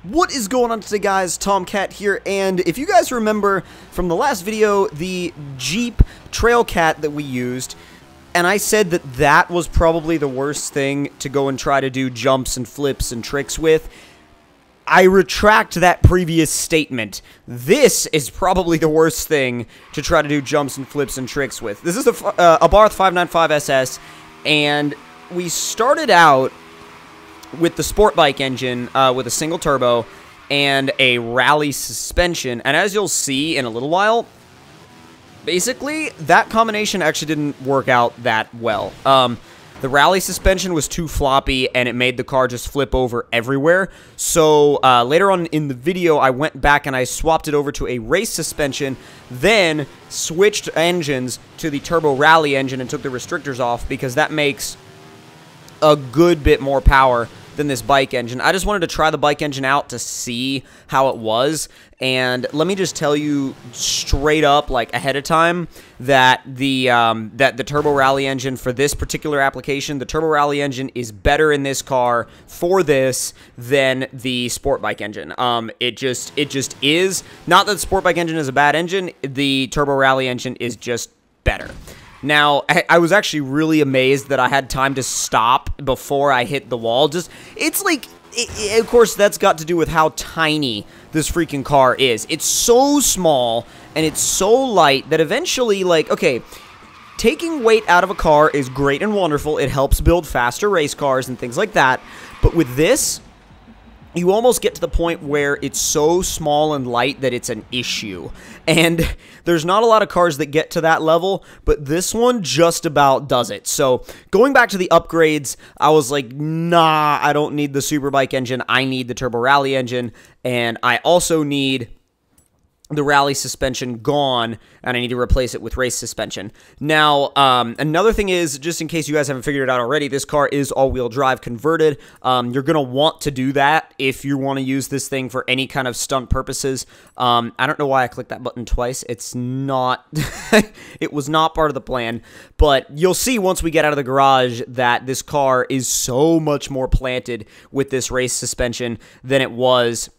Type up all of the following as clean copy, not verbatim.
What is going on today, guys? Tomcat here, and if you guys remember from the last video, the Jeep Trailcat that we used, and I said that that was probably the worst thing to go and try to do jumps and flips and tricks with, I retract that previous statement. This is probably the worst thing to try to do jumps and flips and tricks with. This is a Abarth 595 SS, and we started out with the sport bike engine with a single turbo and a rally suspension, and as you'll see in a little while, basically that combination actually didn't work out that well. The rally suspension was too floppy and it made the car just flip over everywhere. So later on in the video, I went back and I swapped it over to a race suspension, then switched engines to the turbo rally engine and took the restrictors off because that makes a good bit more power than this bike engine. I just wanted to try the bike engine out to see how it was, and let me just tell you straight up, like ahead of time, that the turbo rally engine for this particular application, the turbo rally engine is better in this car for this than the sport bike engine. It just is. Not that the sport bike engine is a bad engine, the turbo rally engine is just better. Now, I was actually really amazed that I had time to stop before I hit the wall. It's like, of course, that's got to do with how tiny this freaking car is. It's so small, and it's so light that eventually, like, okay, taking weight out of a car is great and wonderful. It helps build faster race cars and things like that. But with this, you almost get to the point where it's so small and light that it's an issue. And there's not a lot of cars that get to that level, but this one just about does it. So going back to the upgrades, I was like, nah, I don't need the Superbike engine. I need the Turbo Rally engine, and I also need the rally suspension gone, and I need to replace it with race suspension. Now, another thing is, just in case you guys haven't figured it out already, this car is all-wheel drive converted. You're going to want to do that if you want to use this thing for any kind of stunt purposes. I don't know why I clicked that button twice. It's not, it was not part of the plan, but you'll see once we get out of the garage that this car is so much more planted with this race suspension than it was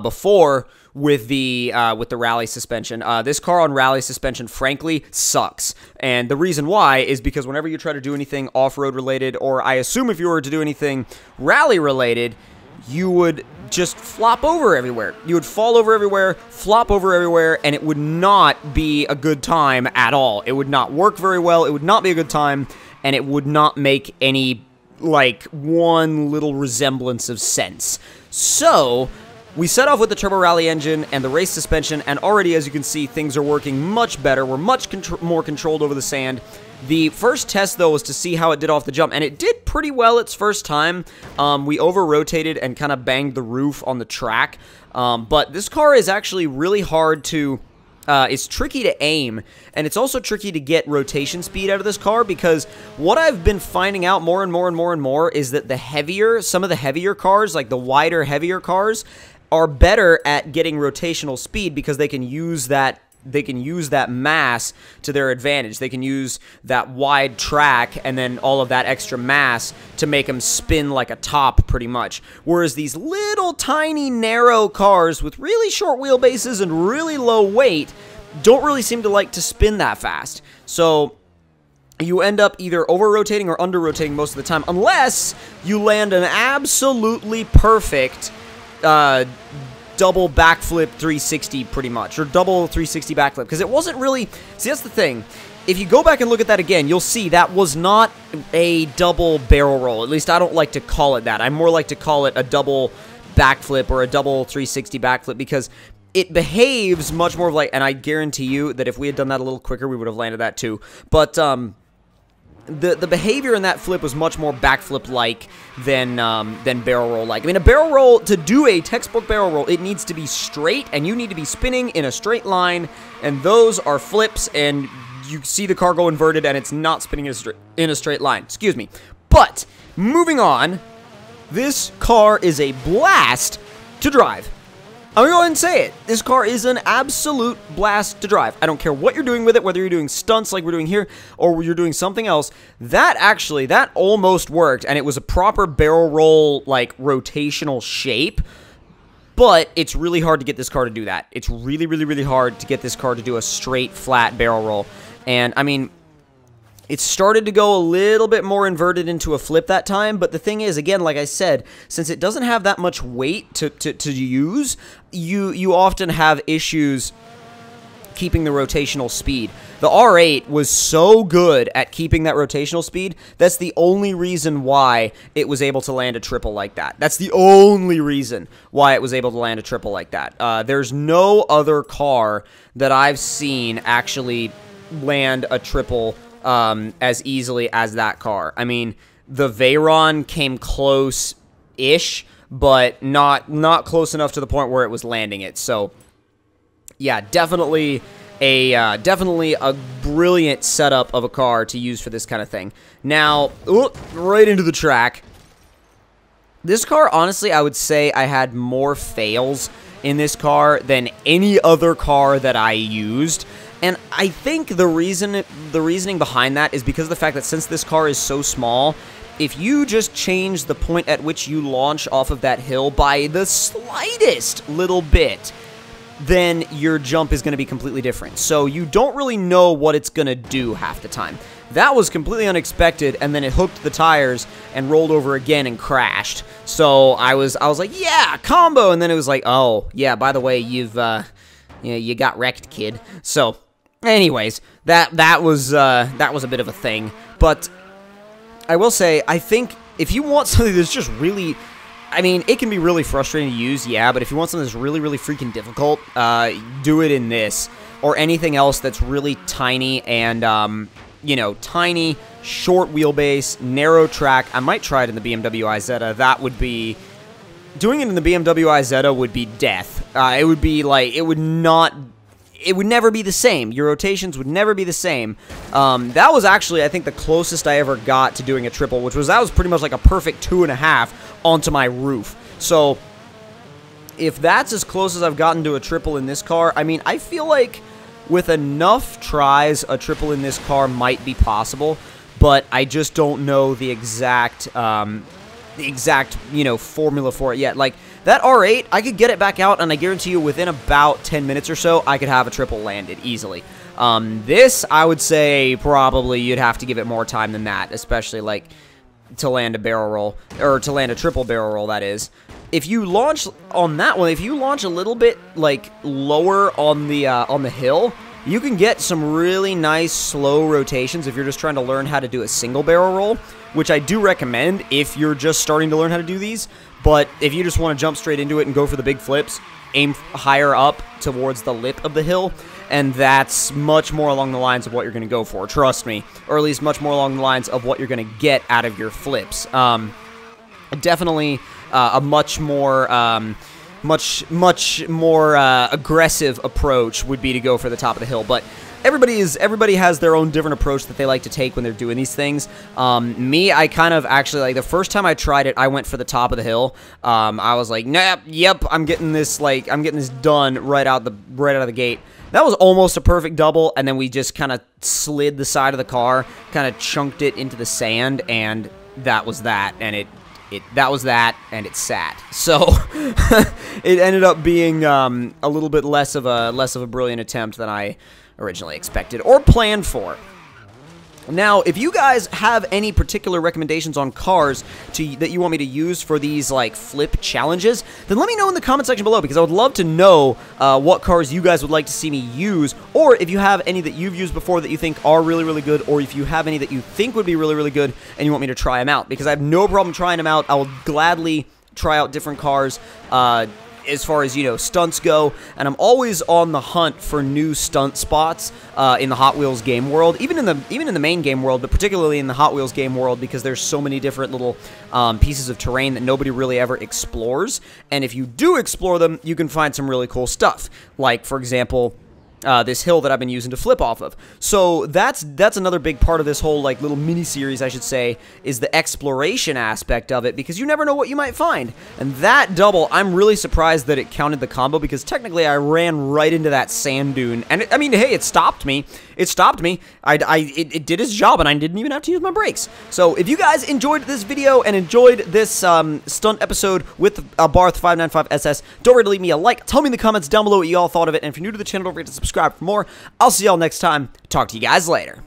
before with the rally suspension. This car on rally suspension, frankly, sucks. And the reason why is because whenever you try to do anything off-road related, or I assume if you were to do anything rally related, you would just flop over everywhere. You would fall over everywhere, flop over everywhere, and it would not be a good time at all. It would not work very well, it would not be a good time, and it would not make any, like, one little resemblance of sense. So we set off with the Turbo Rally engine and the race suspension, and already, as you can see, things are working much better. We're much more controlled over the sand. The first test, though, was to see how it did off the jump, and it did pretty well its first time. We over-rotated and kind of banged the roof on the track, but this car is actually really hard to it's tricky to aim, and it's also tricky to get rotation speed out of this car, because what I've been finding out more and more is that some of the heavier cars, like the wider, heavier cars, are better at getting rotational speed because they can use that mass to their advantage. They can use that wide track and then all of that extra mass to make them spin like a top, pretty much. Whereas these little tiny narrow cars with really short wheelbases and really low weight don't really seem to like to spin that fast. So you end up either over-rotating or under-rotating most of the time, unless you land an absolutely perfect double backflip 360, pretty much, or double 360 backflip, because it wasn't really, see, that's the thing, if you go back and look at that again, you'll see that was not a double barrel roll. At least I don't like to call it that. I more like to call it a double backflip or a double 360 backflip, because it behaves much more like, and I guarantee you that if we had done that a little quicker, we would have landed that too, but the behavior in that flip was much more backflip-like than barrel roll-like. I mean, a barrel roll, to do a textbook barrel roll, it needs to be straight, and you need to be spinning in a straight line, and those are flips, and you see the car go inverted, and it's not spinning in a straight line. Excuse me. But, moving on, this car is a blast to drive. I'm going to go ahead and say it. This car is an absolute blast to drive. I don't care what you're doing with it, whether you're doing stunts like we're doing here, or you're doing something else. That almost worked, and it was a proper barrel roll, like, rotational shape. But it's really hard to get this car to do that. It's really, really, really hard to get this car to do a straight, flat barrel roll. And, I mean, it started to go a little bit more inverted into a flip that time, but the thing is, again, like I said, since it doesn't have that much weight to use, you often have issues keeping the rotational speed. The R8 was so good at keeping that rotational speed, that's the only reason why it was able to land a triple like that. That's the only reason why it was able to land a triple like that. There's no other car that I've seen actually land a triple as easily as that car. I mean, the Veyron came close-ish, but not close enough to the point where it was landing it. So, yeah, definitely a brilliant setup of a car to use for this kind of thing. Now, right into the track. This car, honestly, I would say I had more fails in this car than any other car that I used. And I think the reasoning behind that is because of the fact that since this car is so small, if you just change the point at which you launch off of that hill by the slightest little bit, then your jump is going to be completely different. So you don't really know what it's going to do half the time. That was completely unexpected, and then it hooked the tires and rolled over again and crashed. So I was like, yeah, combo, and then it was like, oh, yeah, by the way, you got wrecked, kid. So, anyways, that was a bit of a thing. But I will say, I think if you want something that's just really, I mean, it can be really frustrating to use, yeah, but if you want something that's really, really freaking difficult, do it in this, or anything else that's really tiny and, you know, tiny, short wheelbase, narrow track. I might try it in the BMW iZeta. That would be, doing it in the BMW iZeta would be death. It would be like, it would never be the same. Your rotations would never be the same. That was actually, I think, the closest I ever got to doing a triple, that was pretty much like a perfect 2.5 onto my roof. So, if that's as close as I've gotten to a triple in this car, I mean, I feel like with enough tries, a triple in this car might be possible, but I just don't know the exact, you know, formula for it yet. Like, that R8, I could get it back out, and I guarantee you within about 10 minutes or so, I could have a triple landed easily. This, I would say, probably you'd have to give it more time than that, especially, like, to land a barrel roll, or to land a triple barrel roll, that is. If you launch on that one, if you launch a little bit, like, lower on the hill, you can get some really nice slow rotations if you're just trying to learn how to do a single barrel roll, which I do recommend if you're just starting to learn how to do these. But if you just want to jump straight into it and go for the big flips, aim higher up towards the lip of the hill, and that's much more along the lines of what you're going to go for, trust me. Or at least much more along the lines of what you're going to get out of your flips. Definitely a much more aggressive approach would be to go for the top of the hill, but everybody has their own different approach that they like to take when they're doing these things. Me, I kind of actually, like, the first time I tried it, I went for the top of the hill. I was like, nah, yep, I'm getting this done right out of the gate. That was almost a perfect double, and then we just kind of slid the side of the car, kind of chunked it into the sand, and that was that, and it sat. So it ended up being a little bit less of a brilliant attempt than I originally expected or planned for. Now, if you guys have any particular recommendations on cars that you want me to use for these, like, flip challenges, then let me know in the comment section below, because I would love to know what cars you guys would like to see me use, or if you have any that you've used before that you think are really, really good, or if you have any that you think would be really, really good and you want me to try them out, because I have no problem trying them out. I will gladly try out different cars, as far as, you know, stunts go, and I'm always on the hunt for new stunt spots in the Hot Wheels game world, even in the main game world, but particularly in the Hot Wheels game world, because there's so many different little pieces of terrain that nobody really ever explores, and if you do explore them, you can find some really cool stuff. Like, for example, this hill that I've been using to flip off of. So that's another big part of this whole, like, little mini-series, I should say, is the exploration aspect of it, because you never know what you might find. And that double, I'm really surprised that it counted the combo, because technically I ran right into that sand dune. And, I mean, hey, it stopped me. It stopped me. It did its job, and I didn't even have to use my brakes. So if you guys enjoyed this video and enjoyed this stunt episode with Barth 595 SS, don't forget to leave me a like. Tell me in the comments down below what you all thought of it. And if you're new to the channel, don't forget to subscribe for more. I'll see y'all next time. Talk to you guys later.